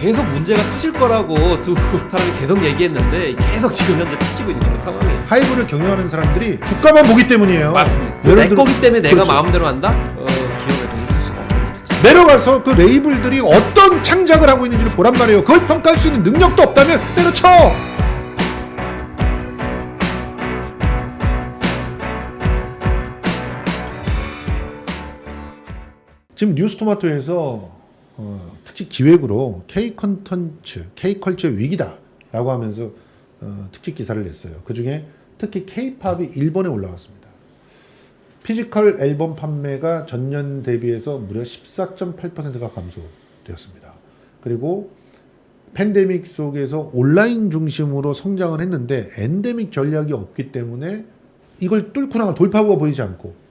계속 문제가 터질 거라고 두 사람이 계속 얘기했는데 계속 지금 현재 터지고 있는 그런 상황이에요. 하이브를 경영하는 사람들이 주가만 보기 때문이에요. 맞습니다. 예를 내 들어- 거기 때문에 내가 그렇죠. 마음대로 한다? 기업에서 있을 수가 없는 거죠. 내려가서 그 레이블들이 어떤 창작을 하고 있는지를 보란 말이에요. 그걸 평가할 수 있는 능력도 없다면 때려쳐. 지금 뉴스토마토에서 특히 기획으로 K-컨텐츠, K-컬처의 위기다라고 하면서 특집 기사를 냈어요. 그중에 특히 K-팝이 1번에 올라왔습니다. 피지컬 앨범 판매가 전년 대비해서 무려 14.8%가 감소되었습니다. 그리고 팬데믹 속에서 온라인 중심으로 성장을 했는데 엔데믹 전략이 없기 때문에 이걸 뚫고 나가 돌파구가 보이지 않고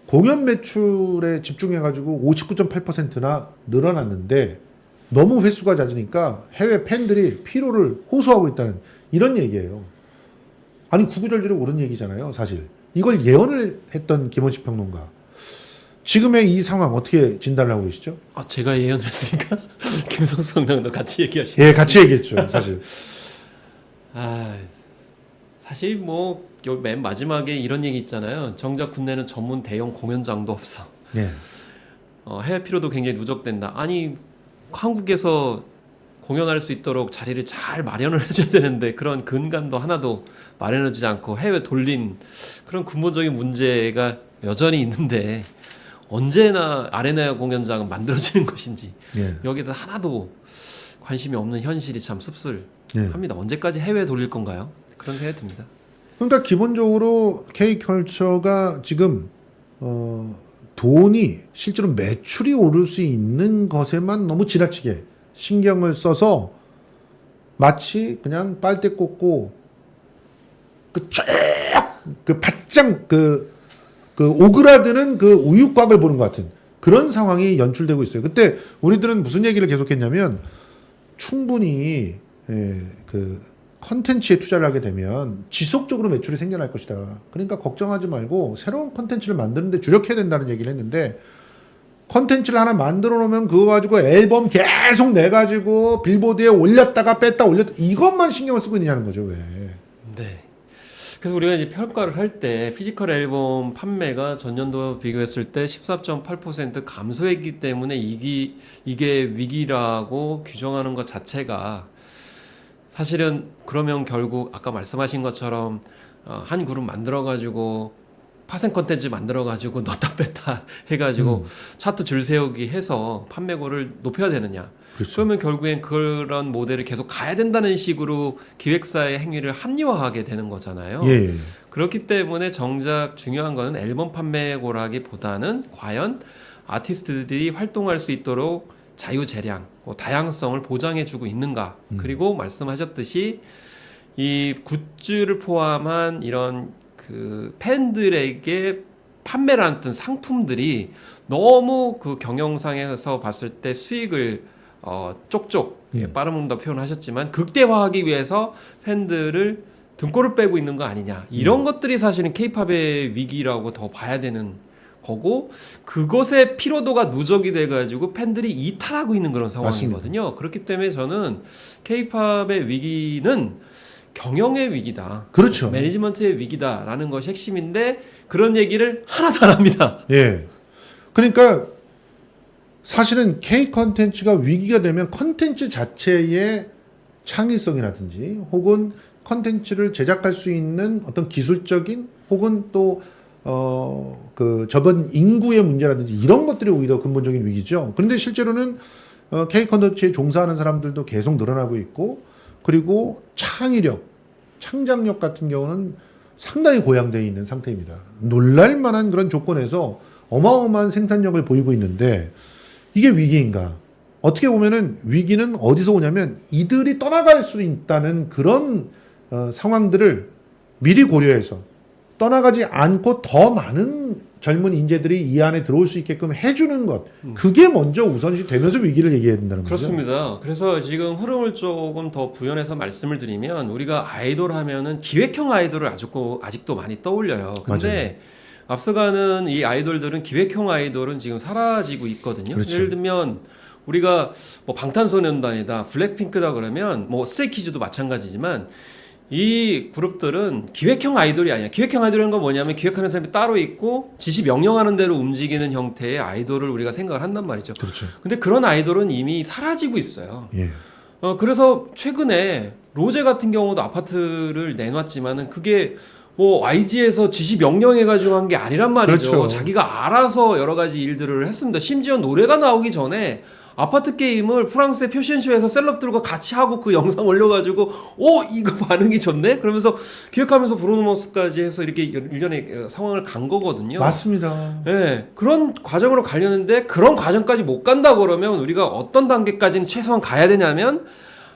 공연 매출에 집중해가지고 59.8%나 늘어났는데 너무 횟수가 잦으니까 해외 팬들이 피로를 호소하고 있다는 이런 얘기예요. 아니 구구절절히 옳은 얘기잖아요. 사실 이걸 예언을 했던 김원식 평론가 지금의 이 상황 어떻게 진단을 하고 계시죠? 제가 예언을 했으니까 김성수 선배도 같이 얘기하시죠. 예, 같이 얘기했죠. 사실 사실 뭐 맨 마지막에 이런 얘기 있잖아요. 정작 국내는 전문 대형 공연장도 없어. 예. 해외 피로도 굉장히 누적된다. 아니 한국에서 공연할 수 있도록 자리를 잘 마련을 해줘야 되는데 그런 근간도 하나도 마련해주지 않고 해외 돌린 그런 근본적인 문제가 여전히 있는데 언제나 아레나 공연장은 만들어지는 것인지 예. 여기다 하나도 관심이 없는 현실이 참 씁쓸합니다. 언제까지 해외에 돌릴 건가요? 그런 생각이 듭니다. 그러니까 기본적으로 K컬처가 지금 돈이 실제로 매출이 오를 수 있는 것에만 너무 지나치게 신경을 써서 마치 그냥 빨대 꽂고 그 바짝 그 오그라드는 그 우유곽을 보는 것 같은 그런 상황이 연출되고 있어요. 그때 우리들은 무슨 얘기를 계속했냐면 충분히 그 컨텐츠에 투자를 하게 되면 지속적으로 매출이 생겨날 것이다. 그러니까 걱정하지 말고 새로운 컨텐츠를 만드는데 주력해야 된다는 얘기를 했는데 컨텐츠를 하나 만들어 놓으면 그거 가지고 앨범 계속 내가지고 빌보드에 올렸다가 뺐다 올렸다 이것만 신경을 쓰고 있느냐는 거죠. 왜? 네. 그래서 우리가 이제 평가를 할 때 피지컬 앨범 판매가 전년도 비교했을 때 14.8% 감소했기 때문에 이게 위기라고 규정하는 것 자체가 사실은 그러면 결국 아까 말씀하신 것처럼 한 그룹 만들어가지고 파생 컨텐츠 만들어가지고 넣다 뺐다 해가지고 차트 줄 세우기 해서 판매고를 높여야 되느냐. 그렇죠. 그러면 결국엔 그런 모델을 계속 가야 된다는 식으로 기획사의 행위를 합리화하게 되는 거잖아요. 예. 그렇기 때문에 정작 중요한 거는 앨범 판매고라기보다는 과연 아티스트들이 활동할 수 있도록 자유재량, 다양성을 보장해주고 있는가. 그리고 말씀하셨듯이 이 굿즈를 포함한 이런 그 팬들에게 판매를 하는 상품들이 너무 그 경영상에서 봤을 때 수익을 쪽쪽 빠른 더 표현하셨지만 극대화하기 위해서 팬들을 등골을 빼고 있는 거 아니냐 이런 것들이 사실은 K-팝의 위기라고 더 봐야 되는 거고 그것의 피로도가 누적이 돼가지고 팬들이 이탈하고 있는 그런 상황이거든요. 맞습니다. 그렇기 때문에 저는 K-팝의 위기는 경영의 위기다. 그렇죠. 매니지먼트의 위기다라는 것이 핵심인데 그런 얘기를 하나도 안 합니다. 예. 그러니까 사실은 K 컨텐츠가 위기가 되면 컨텐츠 자체의 창의성이라든지 혹은 컨텐츠를 제작할 수 있는 어떤 기술적인 혹은 또 그 저번 인구의 문제라든지 이런 것들이 오히려 근본적인 위기죠. 그런데 실제로는 K 컨텐츠에 종사하는 사람들도 계속 늘어나고 있고 그리고 창의력, 창작력 같은 경우는 상당히 고양되어 있는 상태입니다. 놀랄만한 그런 조건에서 어마어마한 생산력을 보이고 있는데 이게 위기인가? 어떻게 보면은 위기는 어디서 오냐면 이들이 떠나갈 수 있다는 그런 상황들을 미리 고려해서 떠나가지 않고 더 많은 젊은 인재들이 이 안에 들어올 수 있게끔 해주는 것 그게 먼저 우선시 되면서 위기를 얘기해야 된다는 거죠. 그렇습니다. 그래서 지금 흐름을 조금 더 구현해서 말씀을 드리면 우리가 아이돌 하면은 기획형 아이돌을 아직도 많이 떠올려요. 근데 앞서가는 이 아이돌들은 기획형 아이돌은 지금 사라지고 있거든요. 그렇죠. 예를 들면 우리가 뭐 방탄소년단이다, 블랙핑크다 그러면 뭐 스트레이키즈도 마찬가지지만 이 그룹들은 기획형 아이돌이 아니야. 기획형 아이돌이라는 건 뭐냐면 기획하는 사람이 따로 있고 지시 명령하는 대로 움직이는 형태의 아이돌을 우리가 생각을 한단 말이죠. 그렇죠. 근데 그런 아이돌은 이미 사라지고 있어요. 예. 그래서 최근에 로제 같은 경우도 아파트를 내놨지만은 그게 뭐 YG에서 지시 명령해가지고 한 게 아니란 말이죠. 그렇죠. 자기가 알아서 여러 가지 일들을 했습니다. 심지어 노래가 나오기 전에 아파트 게임을 프랑스의 표션쇼에서 셀럽들과 같이 하고 그 영상 올려가지고 이거 반응이 좋네? 그러면서 기획하면서 브루노머스까지 해서 이렇게 일련의 상황을 간 거거든요. 맞습니다. 네, 그런 과정으로 가려는데 그런 과정까지 못 간다 그러면 우리가 어떤 단계까지는 최소한 가야 되냐면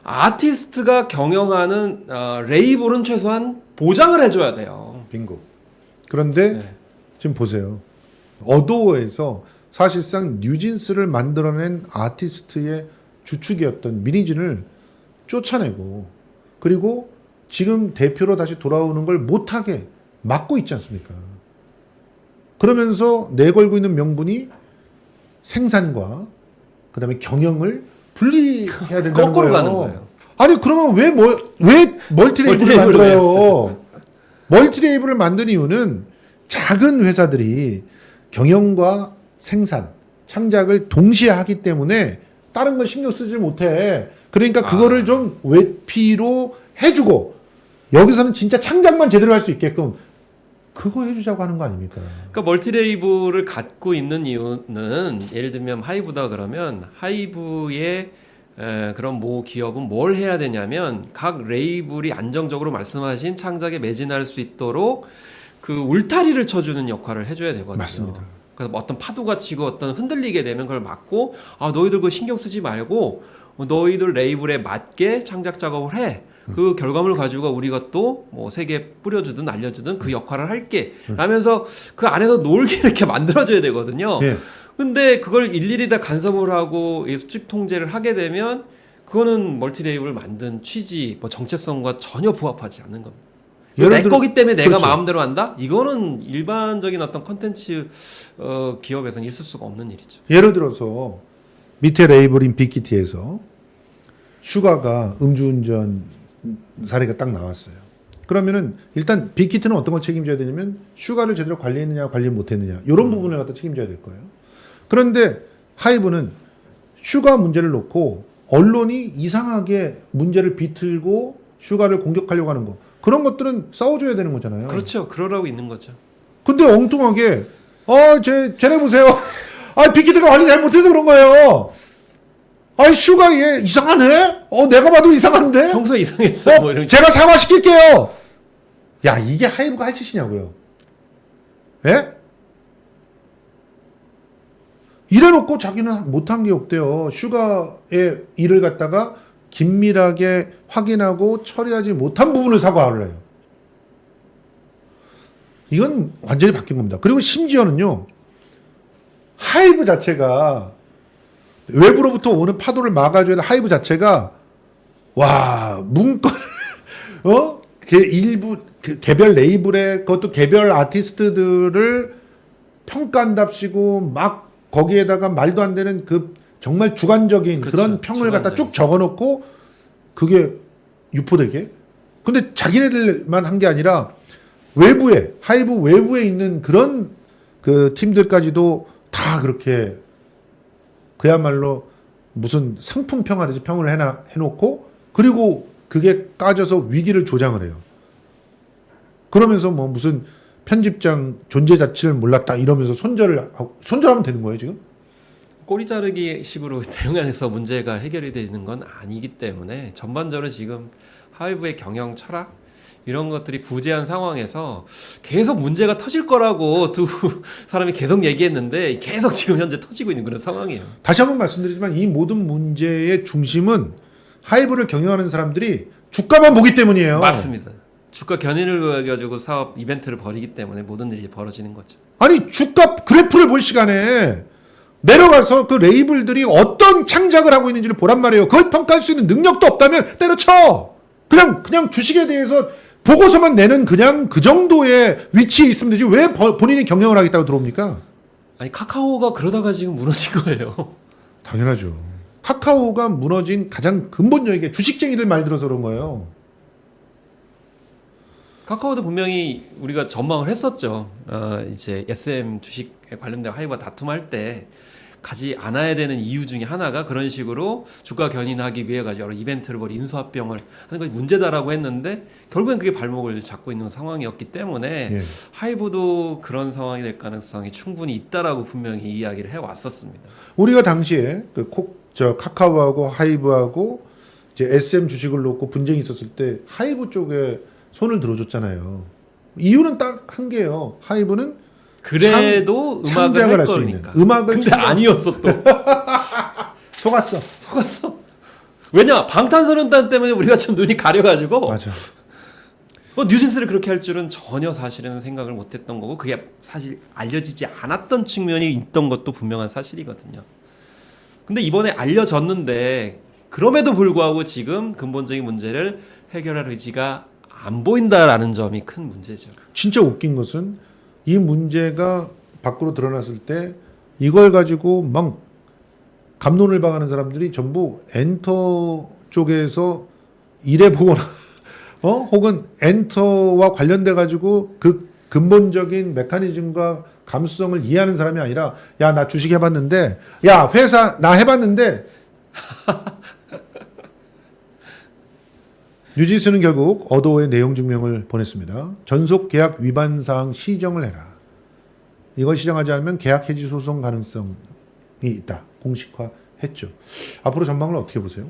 아티스트가 경영하는 레이블은 최소한 보장을 해줘야 돼요. 빙고. 그런데 네. 지금 보세요. 어도어에서 사실상 뉴진스를 만들어낸 아티스트의 주축이었던 미니진을 쫓아내고 그리고 지금 대표로 다시 돌아오는 걸 못하게 막고 있지 않습니까? 그러면서 내걸고 있는 명분이 생산과 그다음에 경영을 분리해야 된다는 거꾸로 거예요. 가는 거예요. 아니 그러면 왜 멀티레이블을 만들어요? 멀티레이블을 만든 이유는 작은 회사들이 경영과 생산, 창작을 동시에 하기 때문에 다른 건 신경 쓰지 못해. 그러니까 그거를 좀 외피로 해주고 여기서는 진짜 창작만 제대로 할 수 있게끔 그거 해주자고 하는 거 아닙니까? 그러니까 멀티레이블을 갖고 있는 이유는 예를 들면 하이브다 그러면 하이브의 그런 모 기업은 뭘 해야 되냐면 각 레이블이 안정적으로 말씀하신 창작에 매진할 수 있도록 그 울타리를 쳐주는 역할을 해줘야 되거든요. 맞습니다. 그래서 뭐 어떤 파도가 치고 어떤 흔들리게 되면 그걸 막고 너희들 그거 신경 쓰지 말고 너희들 레이블에 맞게 창작 작업을 해. 그 결과물을 가지고 우리가 또 뭐 세계에 뿌려주든 알려주든 그 역할을 할게. 라면서 그 안에서 놀게 이렇게 만들어줘야 되거든요. 예. 근데 그걸 일일이 다 간섭을 하고 이 수직 통제를 하게 되면 그거는 멀티레이블을 만든 취지, 뭐 정체성과 전혀 부합하지 않는 겁니다. 내 거기 때문에 내가 그렇죠. 마음대로 한다? 이거는 일반적인 어떤 컨텐츠 기업에서는 있을 수가 없는 일이죠. 예를 들어서 밑에 레이블인 빅히트에서 슈가가 음주운전 사례가 딱 나왔어요. 그러면은 일단 빅히트는 어떤 걸 책임져야 되냐면 슈가를 제대로 관리했느냐 관리 못했느냐 이런 부분을 갖다 책임져야 될 거예요. 그런데 하이브는 슈가 문제를 놓고 언론이 이상하게 문제를 비틀고 슈가를 공격하려고 하는 거 그런 것들은 싸워줘야 되는 거잖아요. 그렇죠. 그러라고 있는 거죠. 근데 엉뚱하게 쟤네 보세요. 빅히트가 관리 잘 못해서 그런 거예요. 슈가 얘 이상하네? 내가 봐도 이상한데? 평소에 이상했어. 뭐 이런 제가 사과시킬게요. 야, 이게 하이브가 할 짓이냐고요. 예? 이래놓고 자기는 못한 게 없대요. 슈가의 일을 갖다가 긴밀하게 확인하고 처리하지 못한 부분을 사과를 해요. 이건 완전히 바뀐 겁니다. 그리고 심지어는요. 하이브 자체가 외부로부터 오는 파도를 막아줘야 될 하이브 자체가 문건을 일부 개별 레이블의 그것도 개별 아티스트들을 평가한답시고 막 거기에다가 말도 안 되는 그 정말 주관적인 그렇죠. 그런 평을 갖다 주관적이죠. 쭉 적어놓고 그게 유포되게. 근데 자기네들만 한 게 아니라 외부에 하이브 외부에 있는 그런 그 팀들까지도 다 그렇게 그야말로 무슨 상품 평하듯이 평을 해놓고 그리고 그게 까져서 위기를 조장을 해요. 그러면서 뭐 무슨 편집장 존재 자체를 몰랐다 이러면서 손절하면 되는 거예요 지금? 꼬리 자르기 식으로 대응해서 문제가 해결이 되는 건 아니기 때문에 전반적으로 지금 하이브의 경영 철학 이런 것들이 부재한 상황에서 계속 문제가 터질 거라고 두 사람이 계속 얘기했는데 계속 지금 현재 터지고 있는 그런 상황이에요. 다시 한번 말씀드리지만 이 모든 문제의 중심은 하이브를 경영하는 사람들이 주가만 보기 때문이에요. 맞습니다. 주가 견인을 가지고 사업 이벤트를 벌이기 때문에 모든 일이 벌어지는 거죠. 아니 주가 그래프를 볼 시간에 내려가서 그 레이블들이 어떤 창작을 하고 있는지를 보란 말이에요. 그걸 평가할 수 있는 능력도 없다면 때려쳐. 그냥 주식에 대해서 보고서만 내는 그냥 그 정도의 위치에 있으면 되지 왜 본인이 경영을 하겠다고 들어옵니까? 아니 카카오가 그러다가 지금 무너진 거예요. 당연하죠. 카카오가 무너진 가장 근본적인 게 주식쟁이들 말 들어서 그런 거예요. 카카오도 분명히 우리가 전망을 했었죠. 이제 SM 주식에 관련된 하이브와 다툼할 때 가지 않아야 되는 이유 중에 하나가 그런 식으로 주가 견인하기 위해 가지고 여러 이벤트를 벌이 인수합병을 하는 것이 문제다라고 했는데 결국엔 그게 발목을 잡고 있는 상황이었기 때문에 예. 하이브도 그런 상황이 될 가능성이 충분히 있다라고 분명히 이야기를 해왔었습니다. 우리가 당시에 카카오하고 하이브하고 이제 SM 주식을 놓고 분쟁이 있었을 때 하이브 쪽에 손을 들어줬잖아요. 이유는 딱 한 개예요. 하이브는 그래도 음악을 창작을 할 할 수 있는. 거니까. 음악을 근데 아니었어 또. 속았어. 속았어. 왜냐 방탄소년단 때문에 우리가 좀 눈이 가려가지고 맞아. 뉴진스를 그렇게 할 줄은 전혀 사실은 생각을 못했던 거고 그게 사실 알려지지 않았던 측면이 있던 것도 분명한 사실이거든요. 근데 이번에 알려졌는데 그럼에도 불구하고 지금 근본적인 문제를 해결할 의지가 안 보인다라는 점이 큰 문제죠. 진짜 웃긴 것은 이 문제가 밖으로 드러났을 때 이걸 가지고 막 갑론을 박하는 사람들이 전부 엔터 쪽에서 일해 보거나 혹은 엔터와 관련돼 가지고 그 근본적인 메커니즘과 감수성을 이해하는 사람이 아니라 야 나 주식 해봤는데 야 회사 나 해봤는데 뉴진스는 결국 어도어의 내용 증명을 보냈습니다. 전속 계약 위반 사항 시정을 해라. 이걸 시정하지 않으면 계약 해지 소송 가능성이 있다. 공식화했죠. 앞으로 전망을 어떻게 보세요?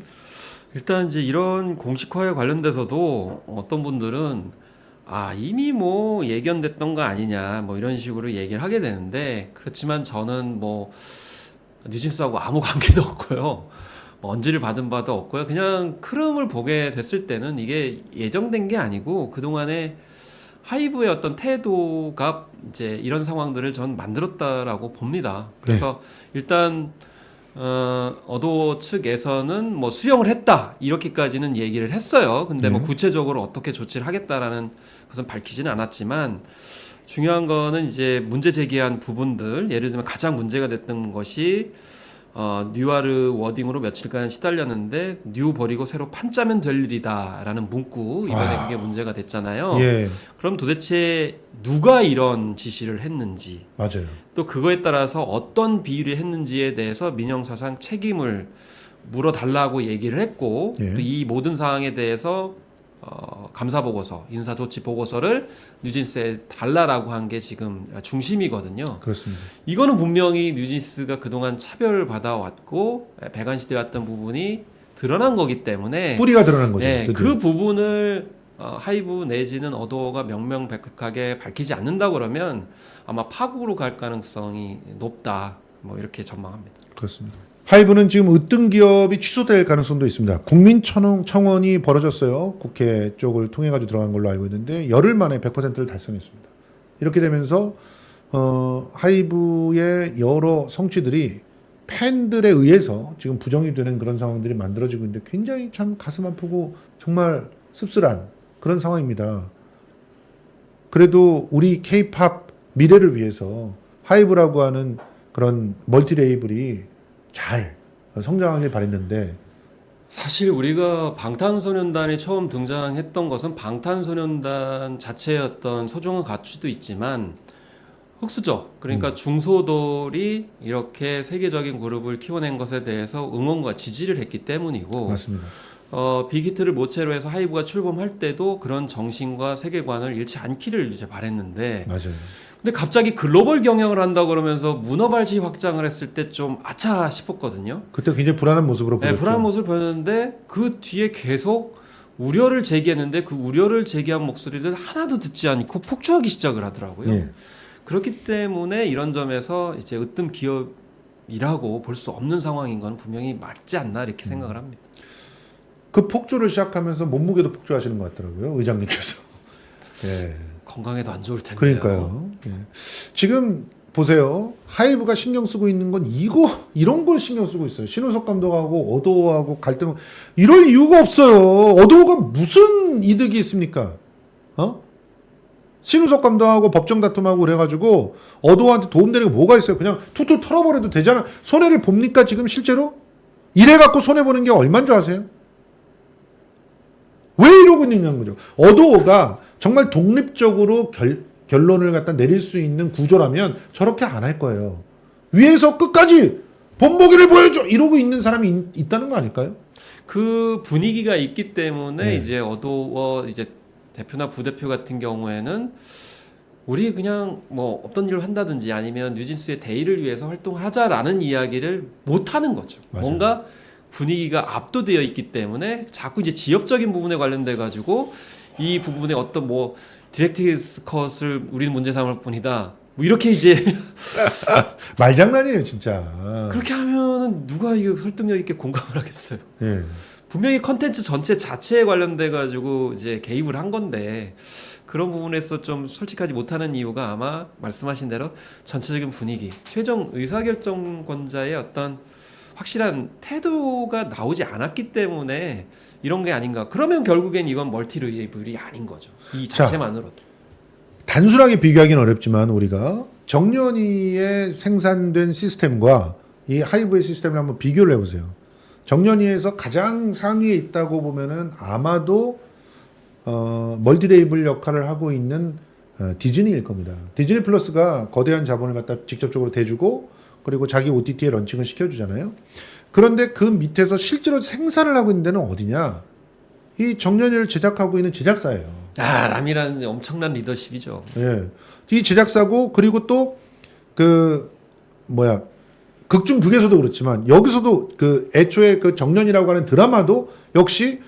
일단 이제 이런 공식화에 관련돼서도 어떤 분들은 이미 뭐 예견됐던 거 아니냐 뭐 이런 식으로 얘기를 하게 되는데 그렇지만 저는 뭐 뉴진스하고 아무 관계도 없고요. 뭐 언지를 받은 바도 없고요. 그냥 흐름을 보게 됐을 때는 이게 예정된 게 아니고 그동안에 하이브의 어떤 태도가 이제 이런 상황들을 전 만들었다라고 봅니다. 그래서 일단 어도 측에서는 뭐 수령을 했다 이렇게까지는 얘기를 했어요. 근데 뭐 구체적으로 어떻게 조치를 하겠다라는 것은 밝히지는 않았지만 중요한 거는 이제 문제 제기한 부분들 예를 들면 가장 문제가 됐던 것이 뉴아르 워딩으로 며칠간 시달렸는데 뉴 버리고 새로 판짜면 될 일이다라는 문구 이번에 그게 문제가 됐잖아요. 예, 그럼 도대체 누가 이런 지시를 했는지 맞아요. 또 그거에 따라서 어떤 비율이 했는지에 대해서 민형사상 책임을 물어달라고 얘기를 했고 예. 또 이 모든 사항에 대해서 감사보고서, 인사조치보고서를 뉴진스에 달라라고 한 게 지금 중심이거든요. 그렇습니다. 이거는 분명히 뉴진스가 그동안 차별받아왔고 배관시되었던 부분이 드러난 거기 때문에 뿌리가 드러난 거죠. 네, 드디어. 그 부분을 하이브 내지는 어도어가 명명백백하게 밝히지 않는다 그러면 아마 파국으로 갈 가능성이 높다. 뭐 이렇게 전망합니다. 그렇습니다. 하이브는 지금 으뜸 기업이 취소될 가능성도 있습니다. 국민청원이 벌어졌어요. 국회 쪽을 통해 가지고 들어간 걸로 알고 있는데 열흘 만에 100%를 달성했습니다. 이렇게 되면서 하이브의 여러 성취들이 팬들에 의해서 지금 부정이 되는 그런 상황들이 만들어지고 있는데 굉장히 참 가슴 아프고 정말 씁쓸한 그런 상황입니다. 그래도 우리 K-팝 미래를 위해서 하이브라고 하는 그런 멀티 레이블이 잘 성장하길 바랬는데 사실 우리가 방탄소년단이 처음 등장했던 것은 방탄소년단 자체의 어떤 소중한 가치도 있지만 흑수저 그러니까 중소돌이 이렇게 세계적인 그룹을 키워낸 것에 대해서 응원과 지지를 했기 때문이고 맞습니다. 빅히트를 모체로 해서 하이브가 출범할 때도 그런 정신과 세계관을 잃지 않기를 이제 바랬는데 맞아요. 근데 갑자기 글로벌 경영을 한다 그러면서 문어발시 확장을 했을 때 좀 아차 싶었거든요. 그때 굉장히 불안한 모습으로 보였죠. 네, 불안한 모습을 보였는데 그 뒤에 계속 우려를 제기했는데 그 우려를 제기한 목소리를 하나도 듣지 않고 폭주하기 시작을 하더라고요. 예. 그렇기 때문에 이런 점에서 이제 으뜸 기업이라고 볼 수 없는 상황인 건 분명히 맞지 않나 이렇게 생각을 합니다. 그 폭주를 시작하면서 몸무게도 폭주하시는 것 같더라고요. 의장님께서. 예. 건강에도 안 좋을 텐데요. 그러니까요. 예. 지금 보세요. 하이브가 신경 쓰고 있는 건 이런 걸 신경 쓰고 있어요. 신우석 감독하고 어도어하고 갈등 이럴 이유가 없어요. 어도어가 무슨 이득이 있습니까? 신우석 감독하고 법정 다툼하고 그래가지고 어도어한테 도움되는 게 뭐가 있어요? 그냥 툭툭 털어버려도 되잖아. 손해를 봅니까 지금 실제로? 이래 갖고 손해 보는 게 얼마인 줄 아세요? 왜 이러고 있느냐는 거죠. 어도어가 정말 독립적으로 결론을 갖다 내릴 수 있는 구조라면 저렇게 안 할 거예요. 위에서 끝까지 본보기를 보여줘 이러고 있는 사람이 있다는 거 아닐까요? 그 분위기가 있기 때문에 네. 이제 어도어 이제 대표나 부대표 같은 경우에는 우리 그냥 뭐 없던 일을 한다든지 아니면 뉴진스의 대의를 위해서 활동을 하자라는 이야기를 못 하는 거죠. 맞아요. 뭔가 분위기가 압도되어 있기 때문에 자꾸 이제 지역적인 부분에 관련돼 가지고 이 부분에 어떤 뭐 디렉티스 컷을 우리는 문제 삼을 뿐이다. 뭐 이렇게 이제 말장난이에요, 진짜. 그렇게 하면은 누가 이거 설득력 있게 공감을 하겠어요. 예. 분명히 컨텐츠 전체 자체에 관련돼 가지고 이제 개입을 한 건데 그런 부분에서 좀 솔직하지 못하는 이유가 아마 말씀하신 대로 전체적인 분위기, 최종 의사결정권자의 어떤 확실한 태도가 나오지 않았기 때문에 이런 게 아닌가. 그러면 결국엔 이건 멀티레이블이 아닌 거죠. 이 자. 자체만으로도. 단순하게 비교하기는 어렵지만 우리가 정년이에 생산된 시스템과 이 하이브의 시스템을 한번 비교를 해보세요. 정년이에서 가장 상위에 있다고 보면은 아마도 멀티레이블 역할을 하고 있는 디즈니일 겁니다. 디즈니 플러스가 거대한 자본을 갖다 직접적으로 대주고 그리고 자기 OTT에 런칭을 시켜주잖아요. 그런데 그 밑에서 실제로 생산을 하고 있는 데는 어디냐? 이 정년이를 제작하고 있는 제작사예요. 아, 람이라는 엄청난 리더십이죠. 예. 이 제작사고 그리고 또 극중극에서도 그렇지만 여기서도 그 애초에 그 정년이라고 하는 드라마도 역시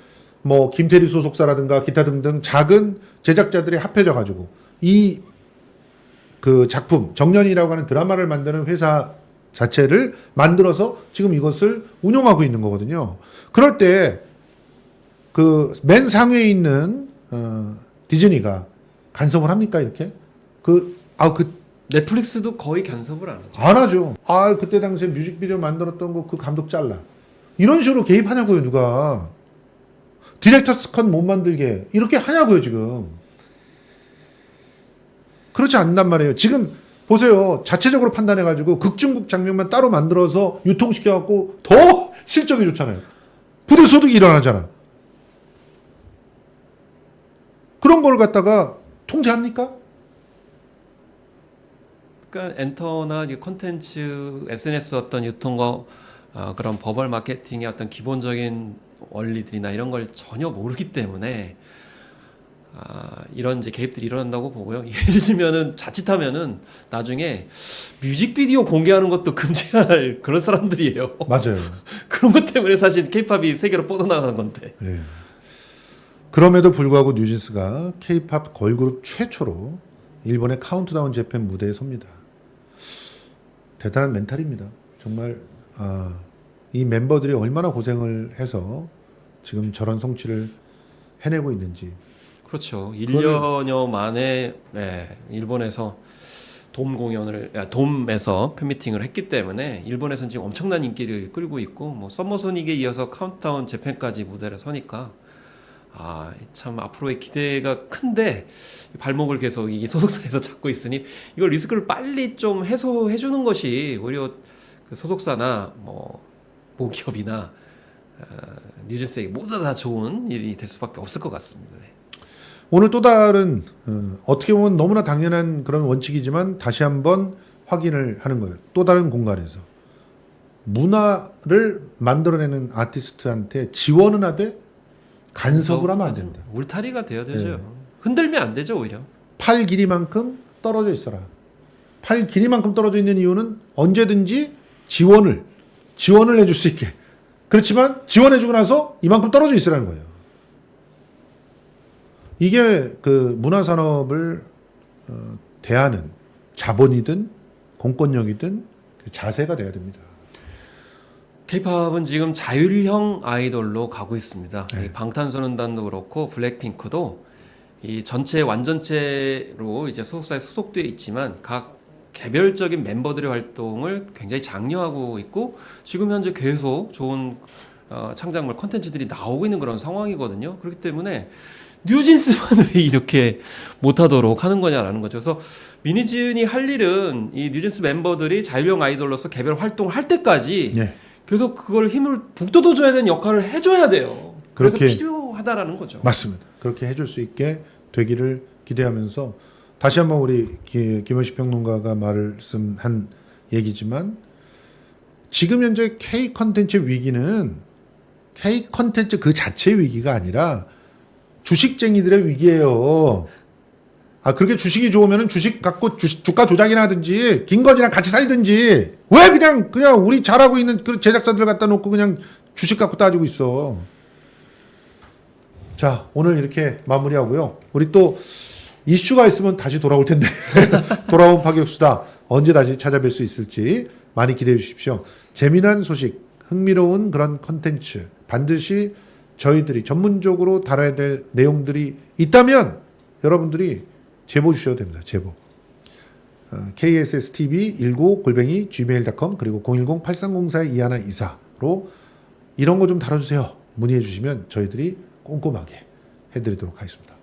뭐 김태리 소속사라든가 기타 등등 작은 제작자들이 합해져 가지고 이 그 작품 정년이라고 하는 드라마를 만드는 회사 자체를 만들어서 지금 이것을 운용하고 있는 거거든요. 그럴 때 그 맨 상위에 있는 디즈니가 간섭을 합니까 이렇게? 넷플릭스도 거의 간섭을 안 하죠. 안 하죠. 그때 당시에 뮤직비디오 만들었던 거 그 감독 잘라. 이런 식으로 개입하냐고요, 누가. 디렉터스 컷 못 만들게. 이렇게 하냐고요, 지금. 그렇지 않단 말이에요. 지금 보세요. 자체적으로 판단해가지고 극중극 장면만 따로 만들어서 유통시켜갖고 더 실적이 좋잖아요. 부대소득이 일어나잖아. 그런 걸 갖다가 통제합니까? 그러니까 엔터나 콘텐츠, SNS 어떤 유통과 그런 버벌 마케팅의 어떤 기본적인 원리들이나 이런 걸 전혀 모르기 때문에 이런 이제 개입들이 일어난다고 보고요. 예를 들면은 자칫하면은 나중에 뮤직비디오 공개하는 것도 금지할 그런 사람들이에요. 맞아요. 그런 것 때문에 사실 K-팝이 세계로 뻗어나간 건데. 네. 그럼에도 불구하고 뉴진스가 K-팝 걸그룹 최초로 일본의 카운트다운 재팬 무대에 섭니다. 대단한 멘탈입니다. 정말 이 멤버들이 얼마나 고생을 해서 지금 저런 성취를 해내고 있는지. 그렇죠. 1년여 만에 일본에서 돔에서 팬미팅을 했기 때문에 일본에서는 지금 엄청난 인기를 끌고 있고 뭐 썸머소닉에 이어서 카운트다운 재팬까지 무대를 서니까 참 앞으로의 기대가 큰데 발목을 계속 이 소속사에서 잡고 있으니 이걸 리스크를 빨리 좀 해소해 주는 것이 오히려 그 소속사나 뭐 모기업이나 뉴진스에게 모두 다 좋은 일이 될 수밖에 없을 것 같습니다. 네. 오늘 또 다른 어떻게 보면 너무나 당연한 그런 원칙이지만 다시 한번 확인을 하는 거예요. 또 다른 공간에서 문화를 만들어내는 아티스트한테 지원은 하되 간섭을 하면 안 됩니다. 울타리가 되어야 되죠. 흔들면 안 되죠, 오히려. 팔 길이만큼 떨어져 있어라. 팔 길이만큼 떨어져 있는 이유는 언제든지 지원을 해줄 수 있게. 그렇지만 지원해주고 나서 이만큼 떨어져 있으라는 거예요. 이게 그 문화산업을 대하는 자본이든 공권력이든 그 자세가 돼야 됩니다. K-팝은 지금 자율형 아이돌로 가고 있습니다. 네. 이 방탄소년단도 그렇고 블랙핑크도 이 전체 완전체로 이제 소속사에 소속되어 있지만 각 개별적인 멤버들의 활동을 굉장히 장려하고 있고 지금 현재 계속 좋은 창작물 콘텐츠들이 나오고 있는 그런 상황이거든요. 그렇기 때문에 뉴진스만 왜 이렇게 못하도록 하는 거냐라는 거죠. 그래서 미니즌이 할 일은 이 뉴진스 멤버들이 자율형 아이돌로서 개별 활동을 할 때까지 네. 계속 그걸 힘을 북돋워줘야 되는 역할을 해줘야 돼요. 그래서 그렇게 필요하다라는 거죠. 맞습니다. 그렇게 해줄 수 있게 되기를 기대하면서 다시 한번 우리 김현식 평론가가 말씀한 얘기지만 지금 현재 K 컨텐츠 위기는 K 컨텐츠 그 자체의 위기가 아니라 주식쟁이들의 위기예요. 아, 그렇게 주식이 좋으면 주식 갖고 주가 조작이나 하든지 김건희랑 같이 살든지 왜 그냥 우리 잘하고 있는 그 제작사들 갖다 놓고 그냥 주식 갖고 따지고 있어. 자, 오늘 이렇게 마무리하고요. 우리 또 이슈가 있으면 다시 돌아올 텐데 돌아온 파격수다 언제 다시 찾아뵐 수 있을지 많이 기대해 주십시오. 재미난 소식, 흥미로운 그런 컨텐츠 반드시 저희들이 전문적으로 다뤄야 될 내용들이 있다면 여러분들이 제보 주셔도 됩니다. 제보. kssTV19@gmail.com 그리고 010-8304-2124로 이런 거 좀 다뤄주세요. 문의해 주시면 저희들이 꼼꼼하게 해드리도록 하겠습니다.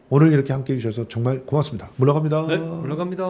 오늘 이렇게 함께해 주셔서 정말 고맙습니다. 물러갑니다. 네, 올라갑니다.